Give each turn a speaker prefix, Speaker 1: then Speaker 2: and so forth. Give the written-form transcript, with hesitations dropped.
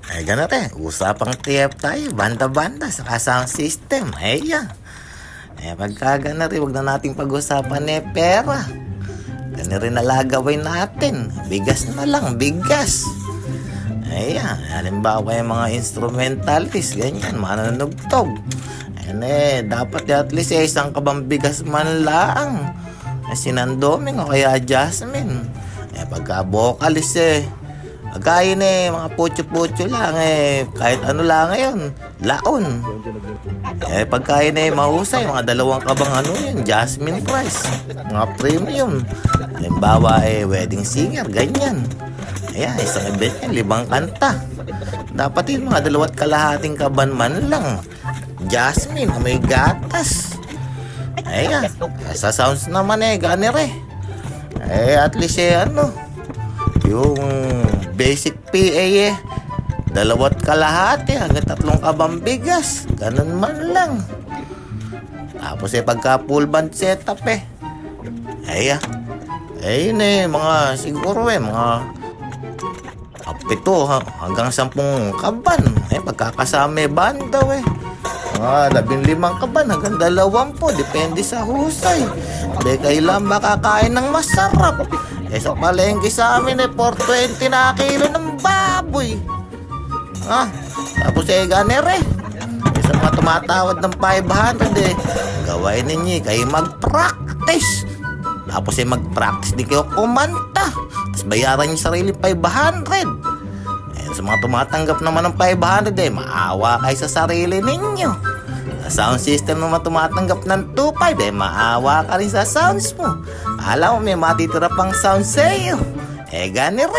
Speaker 1: Ganun usapang TF tayo, banda-banda sa sound system. Yan. Pagka ganun wag na nating pag-usapan pera. Ganun rin nalagawin natin. Bigas na lang, bigas. Ayan, halimbawa yung mga instrumentalist, ganyan, mananugtog. Dapat at least isang kabang bigas man lang. Sinandoming o kaya Jasmine. Pagka vocalist kaya mga putyo-putyo lang kahit ano lang ngayon, laon. Pagka mahusay, mga dalawang kabang Jasmine price, mga premium. Halimbawa wedding singer, ganyan. Isang event yan, 5 kanta. Dapat yung mga 2.5 kaban man lang. Jasmine, may gatas. Sa sounds naman ganir at least yung basic PA 2.5 hanggang 3 kabang bigas. Ganun man lang. Tapos pagka full band setup ayun mga siguro mga 7 hanggang 10 kaban. Pagkakasama banda mga 15 kaban hanggang 20. Depende sa husay. Hindi kailan makakain ng masarap. Sa palengke sa amin 420 na kilo ng baboy. Tapos ganer sa mga tumatawad ng 500 gawain ninyo kayo mag-practice. Tapos mag-practice di kayo kumanta. Tapos bayaran yung sarili 500. Sa mga tumatanggap naman ng 500 maawa kayo sa sarili ninyo. Sa sound system naman tumatanggap ng 2.5 maawa ka rin sa sounds mo. Alam mo may matitira pang sound sa'yo. Ganir